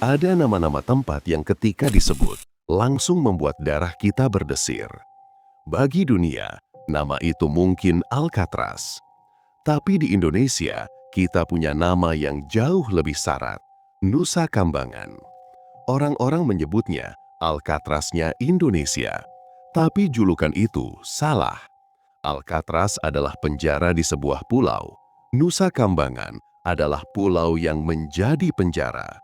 Ada nama-nama tempat yang ketika disebut, langsung membuat darah kita berdesir. Bagi dunia, nama itu mungkin Alcatraz. Tapi di Indonesia, kita punya nama yang jauh lebih syarat, Nusa Kambangan. Orang-orang menyebutnya Alcatraznya Indonesia. Tapi julukan itu salah. Alcatraz adalah penjara di sebuah pulau. Nusa Kambangan adalah pulau yang menjadi penjara.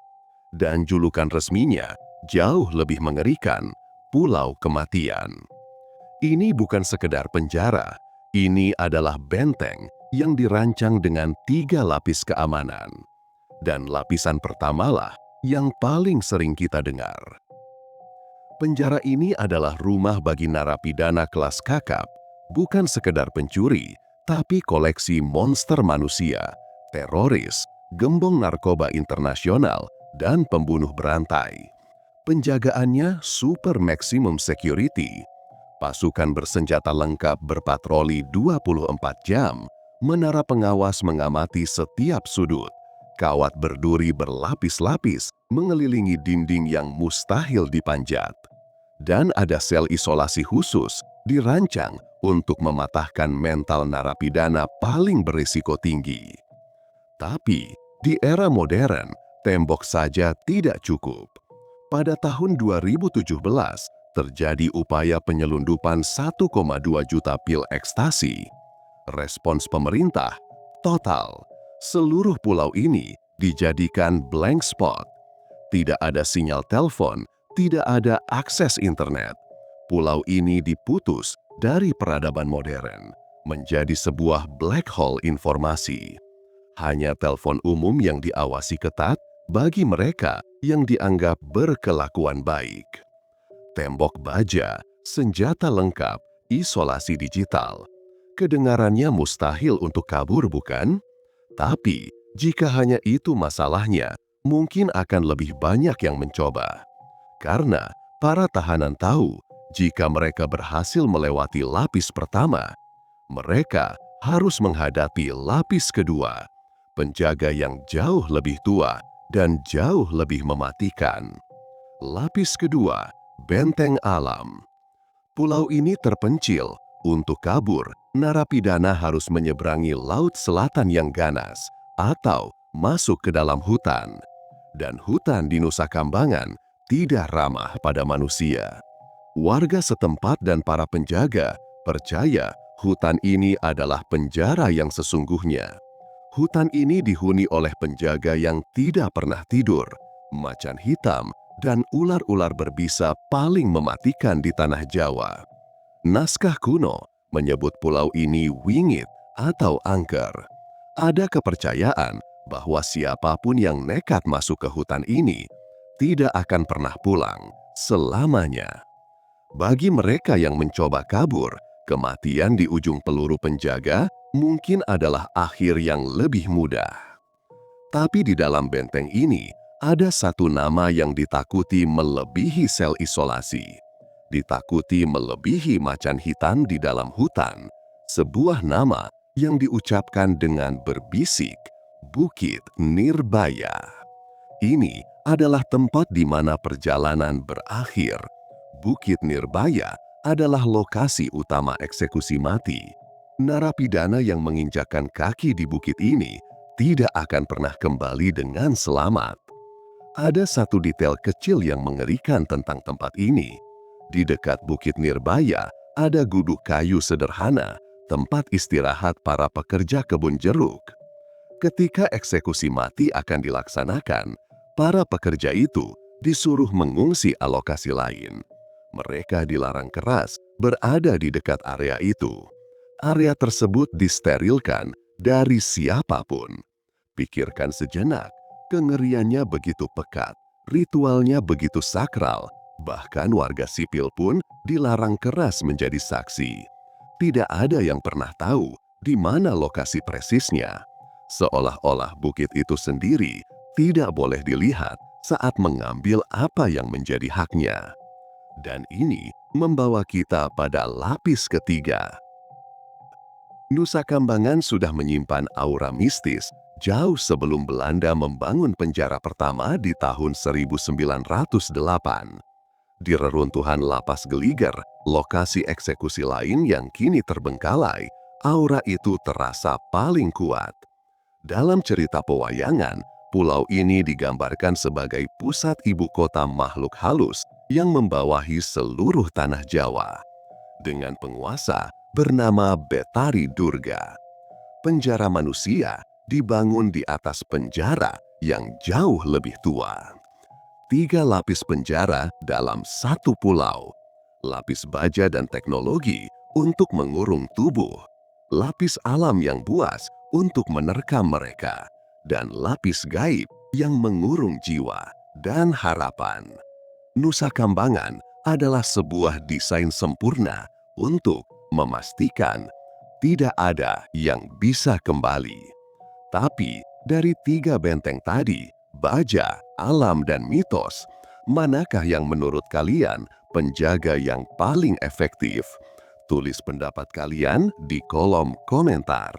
Dan julukan resminya jauh lebih mengerikan, Pulau Kematian. Ini bukan sekedar penjara, ini adalah benteng yang dirancang dengan 3 lapis keamanan. Dan lapisan pertamalah yang paling sering kita dengar. Penjara ini adalah rumah bagi narapidana kelas kakap, bukan sekedar pencuri, tapi koleksi monster manusia, teroris, gembong narkoba internasional, dan pembunuh berantai. Penjagaannya super maximum security. Pasukan bersenjata lengkap berpatroli 24 jam, menara pengawas mengamati setiap sudut, kawat berduri berlapis-lapis mengelilingi dinding yang mustahil dipanjat. Dan ada sel isolasi khusus dirancang untuk mematahkan mental narapidana paling berisiko tinggi. Tapi di era modern, tembok saja tidak cukup. Pada tahun 2017, terjadi upaya penyelundupan 1,2 juta pil ekstasi. Respons pemerintah, total. Seluruh pulau ini dijadikan blank spot. Tidak ada sinyal telepon, tidak ada akses internet. Pulau ini diputus dari peradaban modern, menjadi sebuah black hole informasi. Hanya telepon umum yang diawasi ketat bagi mereka yang dianggap berkelakuan baik. Tembok baja, senjata lengkap, isolasi digital. Kedengarannya mustahil untuk kabur, bukan? Tapi, jika hanya itu masalahnya, mungkin akan lebih banyak yang mencoba. Karena para tahanan tahu, jika mereka berhasil melewati lapis pertama, mereka harus menghadapi lapis kedua, penjaga yang jauh lebih tua dan jauh lebih mematikan. Lapis kedua, benteng alam. Pulau ini terpencil. Untuk kabur, narapidana harus menyeberangi laut selatan yang ganas atau masuk ke dalam hutan. Dan hutan di Nusa Kambangan tidak ramah pada manusia. Warga setempat dan para penjaga percaya hutan ini adalah penjara yang sesungguhnya. Hutan ini dihuni oleh penjaga yang tidak pernah tidur, macan hitam, dan ular-ular berbisa paling mematikan di tanah Jawa. Naskah kuno menyebut pulau ini wingit atau angker. Ada kepercayaan bahwa siapapun yang nekat masuk ke hutan ini tidak akan pernah pulang selamanya. Bagi mereka yang mencoba kabur, kematian di ujung peluru penjaga mungkin adalah akhir yang lebih mudah. Tapi di dalam benteng ini, ada satu nama yang ditakuti melebihi sel isolasi. Ditakuti melebihi macan hitam di dalam hutan. Sebuah nama yang diucapkan dengan berbisik, Bukit Nirbaya. Ini adalah tempat di mana perjalanan berakhir. Bukit Nirbaya adalah lokasi utama eksekusi mati. Narapidana yang menginjakkan kaki di bukit ini tidak akan pernah kembali dengan selamat. Ada satu detail kecil yang mengerikan tentang tempat ini. Di dekat Bukit Nirbaya ada guduk kayu sederhana, tempat istirahat para pekerja kebun jeruk. Ketika eksekusi mati akan dilaksanakan, para pekerja itu disuruh mengungsi alokasi lain. Mereka dilarang keras berada di dekat area itu. Area tersebut disterilkan dari siapapun. Pikirkan sejenak, kengeriannya begitu pekat, ritualnya begitu sakral, bahkan warga sipil pun dilarang keras menjadi saksi. Tidak ada yang pernah tahu di mana lokasi presisnya. Seolah-olah bukit itu sendiri tidak boleh dilihat saat mengambil apa yang menjadi haknya. Dan ini membawa kita pada lapis ketiga. Nusa Kambangan sudah menyimpan aura mistis Jauh sebelum Belanda membangun penjara pertama di tahun 1908. Di reruntuhan Lapas Geliger, lokasi eksekusi lain yang kini terbengkalai, aura itu terasa paling kuat. Dalam cerita pewayangan, pulau ini digambarkan sebagai pusat ibu kota makhluk halus yang membawahi seluruh tanah Jawa. Dengan penguasa bernama Betari Durga. Penjara manusia dibangun di atas penjara yang jauh lebih tua. 3 lapis penjara dalam satu pulau. Lapis baja dan teknologi untuk mengurung tubuh. Lapis alam yang buas untuk menerkam mereka. Dan lapis gaib yang mengurung jiwa dan harapan. Nusa Kambangan adalah sebuah desain sempurna untuk memastikan tidak ada yang bisa kembali. Tapi dari 3 benteng tadi, baja, alam, dan mitos, manakah yang menurut kalian penjaga yang paling efektif? Tulis pendapat kalian di kolom komentar.